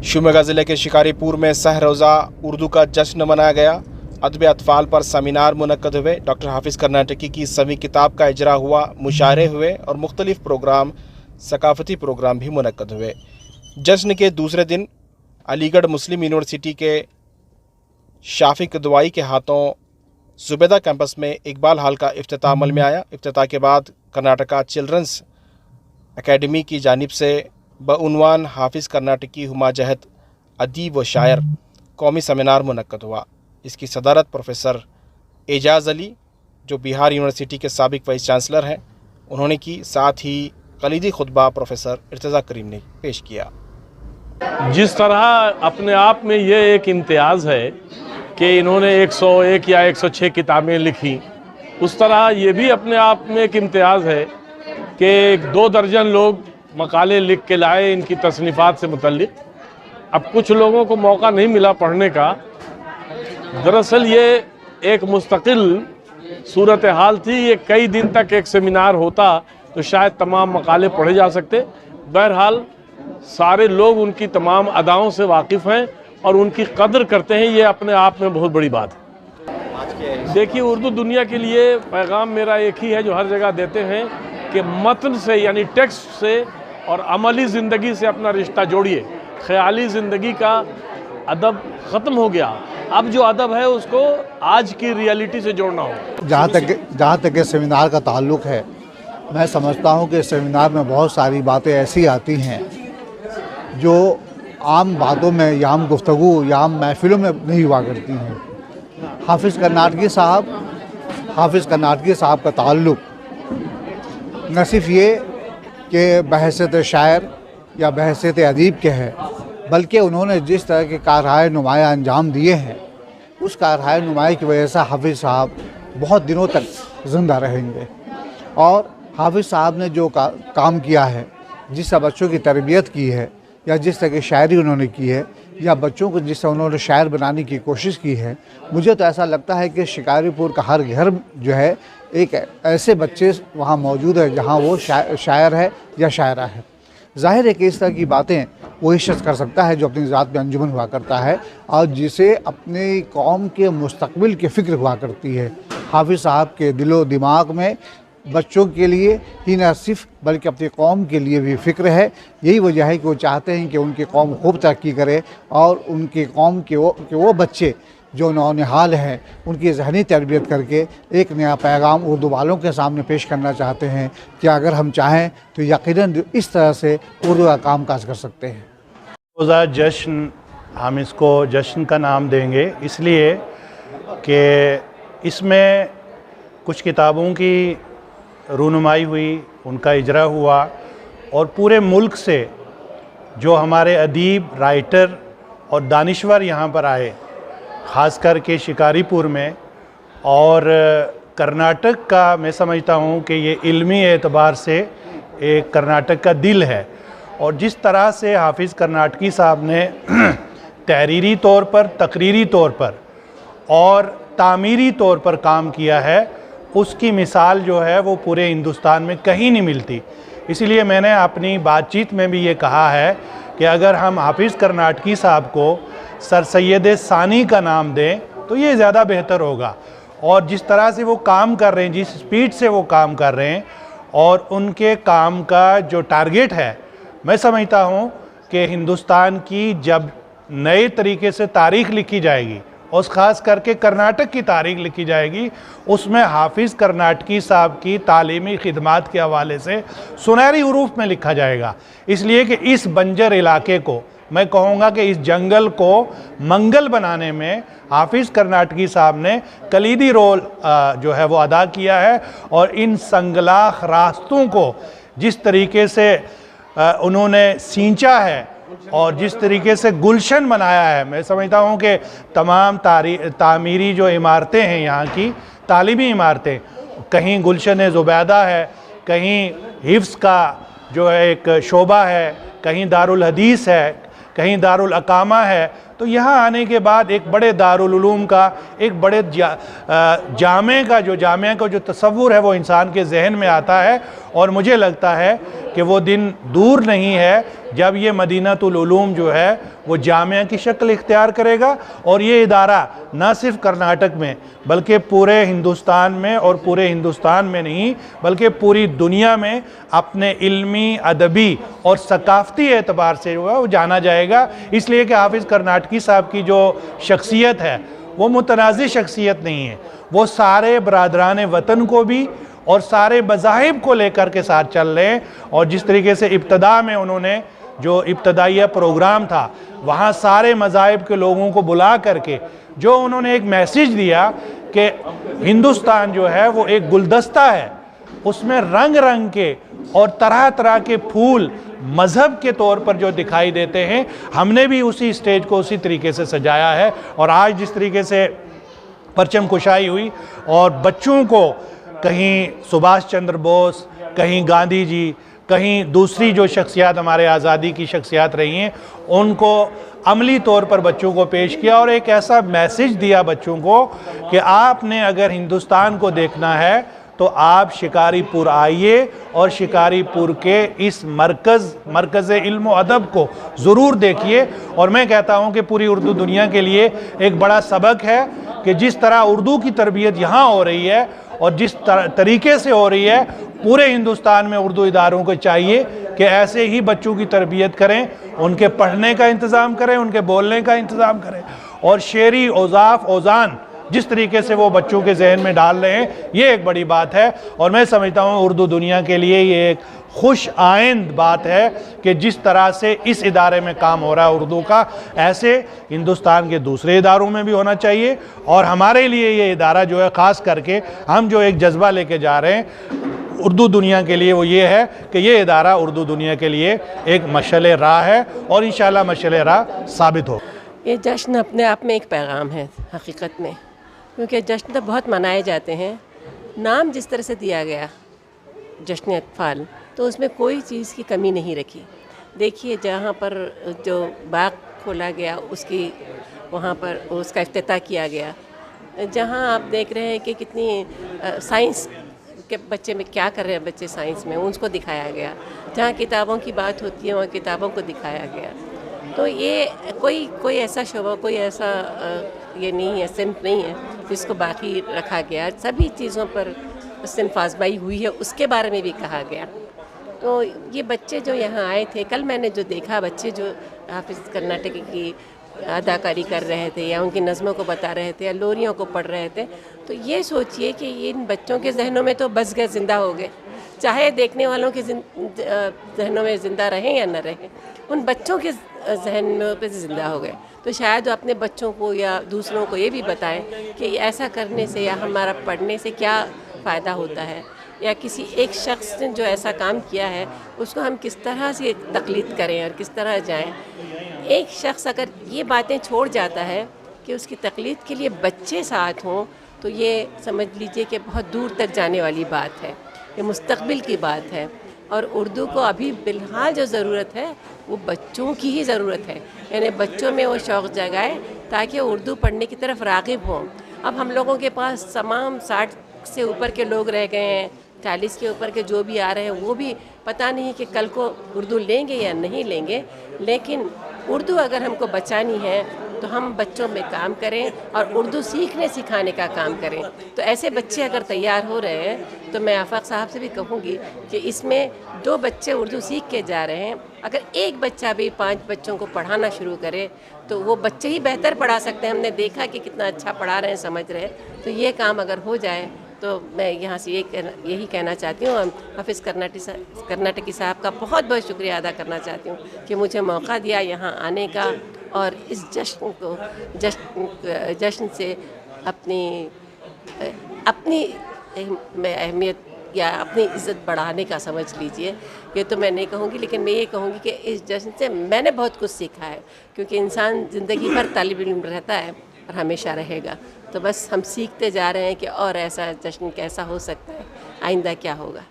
शिवमोगा ज़िले के शिकारीपुर में सह रोज़ा उर्दू का जश्न मनाया गया। अदब अतफ़ाल पर सेमिनार मुनक्कद हुए। डॉक्टर हाफिज़ कर्नाटकी की सवी किताब का इजरा हुआ, मुशायरे हुए और मुख्तलिफ प्रोग्राम, सकाफ़ती प्रोग्राम भी मुनक्कद हुए। जश्न के दूसरे दिन अलीगढ़ मुस्लिम यूनिवर्सिटी के शाफिक दवाई के हाथों जुबैदा कैंपस में इकबाल हॉल का इफ्तिताह अमल में आया। इफ्तिताह के बाद कर्नाटका चिल्ड्रंस एकेडमी की जानिब से बउनवान हाफिज़ कर्नाटकी हुमा जहत अदीब व शायर कौमी सेमिनार मुनक्कद हुआ। इसकी सदारत प्रोफेसर एजाज़ अली, जो बिहार यूनिवर्सिटी के साबिक वाइस चांसलर हैं, उन्होंने की। साथ ही कलीदी खुतबा प्रोफेसर इर्तज़ा करीम ने पेश किया। जिस तरह अपने आप में ये एक इम्तियाज़ है कि इन्होंने 101 या 106 किताबें लिखी, उस तरह ये भी अपने आप में एक इम्तियाज़ है कि 2 दर्जन लोग मकाले लिख के लाए इनकी तसनीफ़ात से मुतल्लिक़। अब कुछ लोगों को मौका नहीं मिला पढ़ने का। दरअसल ये एक मुस्तकिल सूरत हाल थी। ये कई दिन तक एक सेमिनार होता तो शायद तमाम मकाले पढ़े जा सकते। बहरहाल सारे लोग उनकी तमाम अदाओं से वाकिफ़ हैं और उनकी कदर करते हैं। ये अपने आप में बहुत बड़ी बात है। देखिए, उर्दू दुनिया के लिए पैगाम मेरा एक ही है जो हर जगह देते हैं कि मतन से यानी टेक्स्ट से और अमली ज़िंदगी से अपना रिश्ता जोड़िए। ख़याली ज़िंदगी का अदब ख़त्म हो गया। अब जो अदब है उसको आज की रियलिटी से जोड़ना हो। जहाँ तक सेमिनार का ताल्लुक़ है, मैं समझता हूँ कि सेमिनार में बहुत सारी बातें ऐसी आती हैं जो आम बातों में या आम गुफ्तगू या आम महफ़िलों में नहीं हुआ करती हैं। हाफिज़ कर्नाटकी साहब का ताल्लुक़ न सिर्फ ये कि बहैसियत शायर या बहैसियत अदीब के है, बल्कि उन्होंने जिस तरह के कारहाय नुमाया अंजाम दिए हैं, उस कारहाय नुमाया की वजह से हाफिज़ साहब बहुत दिनों तक ज़िंदा रहेंगे। और हाफिज़ साहब ने जो काम किया है, जिस तरह बच्चों की तरबियत की है या जिस तरह की शायरी उन्होंने की है या बच्चों को जिस तरह उन्होंने शायर बनाने की कोशिश की है, मुझे तो ऐसा लगता है कि शिकारीपुर का हर घर जो है एक ऐसे बच्चे वहाँ मौजूद है जहाँ वो शायर है या शायरा है। ज़ाहिर है कि इस तरह की बातें वही शख्स कर सकता है जो अपनी ज़ात में अंजुमन हुआ करता है और जिसे अपनी कौम के मुस्तकबिल की फ़िक्र हुआ करती है। हाफिज़ साहब के दिलो दिमाग में बच्चों के लिए ही न सिर्फ बल्कि अपनी कौम के लिए भी फ़िक्र है। यही वजह है कि वो चाहते हैं कि उनकी कौम खूब तरक्की करे और उनकी कौम के वो बच्चे जो नौनिहाल हैं, उनकी ज़हनी तरबियत करके एक नया पैगाम उर्दू वालों के सामने पेश करना चाहते हैं कि अगर हम चाहें तो यकीनन इस तरह से उर्दू का काम काज कर सकते हैं। रोज़ा जश्न, हम इसको जश्न का नाम देंगे इसलिए कि इसमें कुछ किताबों की रूनुमाई हुई, उनका इजरा हुआ और पूरे मुल्क से जो हमारे अदीब, राइटर और दानिश्वर यहाँ पर आए, ख़ास करके शिकारीपुर में। और कर्नाटक का मैं समझता हूँ कि ये इल्मी एतबार से एक कर्नाटक का दिल है। और जिस तरह से हाफिज़ कर्नाटकी साहब ने तहरीरी तौर पर, तकरीरी तौर पर और तामीरी तौर पर काम किया है, उसकी मिसाल जो है वो पूरे हिंदुस्तान में कहीं नहीं मिलती। इसीलिए मैंने अपनी बातचीत में भी ये कहा है कि अगर हम हाफिज़ कर्नाटकी साहब को सर सैयद सानी का नाम दें तो ये ज़्यादा बेहतर होगा। और जिस तरह से वो काम कर रहे हैं, जिस स्पीड से वो काम कर रहे हैं और उनके काम का जो टारगेट है, मैं समझता हूँ कि हिंदुस्तान की जब नए तरीके से तारीख़ लिखी जाएगी और ख़ास करके कर्नाटक की तारीख़ लिखी जाएगी, उसमें हाफिज़ कर्नाटकी साहब की तालीमी खिदमात के हवाले से सुनहरी हरूफ में लिखा जाएगा। इसलिए कि इस बंजर इलाके को, मैं कहूँगा कि इस जंगल को मंगल बनाने में हाफिज़ कर्नाटकी साहब ने कलीदी रोल जो है वो अदा किया है। और इन संगलाख रास्तों को जिस तरीके से उन्होंने सींचा है और जिस तरीके से गुलशन बनाया है, मैं समझता हूँ कि तमाम तामीरी जो इमारतें हैं यहाँ की, तालीमी इमारतें, कहीं गुलशन ज़ुबैदा है, कहीं हिफ्ज़ का जो है एक शोबा है, कहीं दारुल हदीस है, कहीं दारुल अकामा है, तो यहाँ आने के बाद एक बड़े दारुल उलूम का, एक बड़े जामे का जो तसव्वुर है वो इंसान के जहन में आता है। और मुझे लगता है कि वो दिन दूर नहीं है जब ये मदीनातुल उलूम जो है वो जामिया की शक्ल इख्तियार करेगा। और ये इदारा ना सिर्फ कर्नाटक में बल्कि पूरे हिंदुस्तान में, और पूरे हिंदुस्तान में नहीं बल्कि पूरी दुनिया में अपने इल्मी, अदबी और सकाफ़ती एतबार से जो है वो जाना जाएगा। इसलिए कि हाफिज़ कर्नाटकी साहब की जो शख्सियत है वो मुतनाज़ी शख्सियत नहीं है, वो सारे बरादरान वतन को भी और सारे मज़ाहिब को लेकर के साथ चल रहे हैं। और जिस तरीके से इब्तदा में उन्होंने जो इब्तदाइया प्रोग्राम था वहाँ सारे मज़ाहिब के लोगों को बुला करके जो उन्होंने एक मैसेज दिया कि हिंदुस्तान जो है वो एक गुलदस्ता है, उसमें रंग रंग के और तरह तरह के फूल मज़हब के तौर पर जो दिखाई देते हैं, हमने भी उसी स्टेज को उसी तरीके से सजाया है। और आज जिस तरीके से परचम कुशाई हुई और बच्चों को कहीं सुभाष चंद्र बोस, कहीं गांधी जी, कहीं दूसरी जो शख्सियात हमारे आज़ादी की शख्सियात रही हैं, उनको अमली तौर पर बच्चों को पेश किया और एक ऐसा मैसेज दिया बच्चों को कि आपने अगर हिंदुस्तान को देखना है तो आप शिकारीपुर आइए और शिकारीपुर के इस मरकज़ इल्म और अदब को ज़रूर देखिए। और मैं कहता हूँ कि पूरी उर्दू दुनिया के लिए एक बड़ा सबक है कि जिस तरह उर्दू की तरबियत यहाँ हो रही है और जिस तरीके से हो रही है, पूरे हिंदुस्तान में उर्दू इदारों को चाहिए कि ऐसे ही बच्चों की तरबियत करें, उनके पढ़ने का इंतज़ाम करें, उनके बोलने का इंतज़ाम करें। और शेरी औज़ाफ़ औज़ान जिस तरीके से वो बच्चों के जहन में डाल रहे हैं, ये एक बड़ी बात है। और मैं समझता हूँ उर्दू दुनिया के लिए ये एक खुश आइंद बात है कि जिस तरह से इस इदारे में काम हो रहा है उर्दू का, ऐसे हिंदुस्तान के दूसरे इदारों में भी होना चाहिए। और हमारे लिए ये इदारा जो है, ख़ास करके हम जो एक जज्बा लेके जा रहे हैं उर्दू दुनिया के लिए, वो ये है कि ये इदारा उर्दू दुनिया के लिए एक मशअल राह है और इंशाअल्लाह मशअल राह साबित हो। ये जश्न अपने आप में एक पैगाम है हकीकत में, क्योंकि जश्न तो बहुत मनाए जाते हैं। नाम जिस तरह से दिया गया जश्न अतफ़ाल, तो उसमें कोई चीज़ की कमी नहीं रखी। देखिए जहाँ पर जो बाग खोला गया उसकी वहाँ पर उसका इफ्तिताह किया गया, जहाँ आप देख रहे हैं कि कितनी साइंस के बच्चे में क्या कर रहे हैं बच्चे साइंस में, उसको दिखाया गया। जहाँ किताबों की बात होती है वहाँ किताबों को दिखाया गया। तो ये कोई ऐसा शोबा, कोई ऐसा ये नहीं है, सिंफ नहीं है जिसको बाकी रखा गया। सभी चीज़ों पर सिंफ आज़माई हुई है, उसके बारे में भी कहा गया। तो ये बच्चे जो यहाँ आए थे, कल मैंने जो देखा बच्चे जो हाफिज़ कर्नाटकी की अदाकारी कर रहे थे या उनकी नज़मों को बता रहे थे या लोरियों को पढ़ रहे थे, तो ये सोचिए कि इन बच्चों के जहनों में तो बस गए, ज़िंदा हो गए। चाहे देखने वालों के जहनों में ज़िंदा रहें या न रहें, उन बच्चों के जहनों पे ज़िंदा हो गए। तो शायद वो अपने बच्चों को या दूसरों को ये भी बताएं कि ऐसा करने से या हमारा पढ़ने से क्या फ़ायदा होता है, या किसी एक शख्स ने जो ऐसा काम किया है उसको हम किस तरह से तकलीद करें और किस तरह जाएं। एक शख्स अगर ये बातें छोड़ जाता है कि उसकी तकलीद के लिए बच्चे साथ हों, तो ये समझ लीजिए कि बहुत दूर तक जाने वाली बात है, ये मुस्तक़बिल की बात है। और उर्दू को अभी फ़िलहाल जो ज़रूरत है वो बच्चों की ही ज़रूरत है, यानी बच्चों में वो शौक़ जगाए ताकि उर्दू पढ़ने की तरफ राग़िब हों। अब हम लोगों के पास तमाम 60 से ऊपर के लोग रह गए हैं, 40 के ऊपर के जो भी आ रहे हैं वो भी पता नहीं कि कल को उर्दू लेंगे या नहीं लेंगे। लेकिन उर्दू अगर हमको बचानी है तो हम बच्चों में काम करें और उर्दू सीखने सिखाने का काम करें। तो ऐसे बच्चे अगर तैयार हो रहे हैं तो मैं आफाक साहब से भी कहूँगी कि इसमें 2 बच्चे उर्दू सीख के जा रहे हैं, अगर एक बच्चा भी 5 बच्चों को पढ़ाना शुरू करे तो वो बच्चे ही बेहतर पढ़ा सकते हैं। हमने देखा कि कितना अच्छा पढ़ा रहे हैं, समझ रहे हैं। तो ये काम अगर हो जाए तो मैं यहाँ से यही कहना चाहती हूँ, हाफिज़ कर्नाटकी साहब का बहुत बहुत शुक्रिया अदा करना चाहती हूँ कि मुझे मौका दिया यहाँ आने का और इस जश्न से अपनी अहमियत या अपनी इज़्ज़त बढ़ाने का समझ लीजिए। ये तो मैं नहीं कहूँगी, लेकिन मैं ये कहूँगी कि इस जश्न से मैंने बहुत कुछ सीखा है, क्योंकि इंसान ज़िंदगी भर तालिब इल्म रहता है और हमेशा रहेगा। तो बस हम सीखते जा रहे हैं कि और ऐसा जश्न कैसा हो सकता है, आइंदा क्या होगा।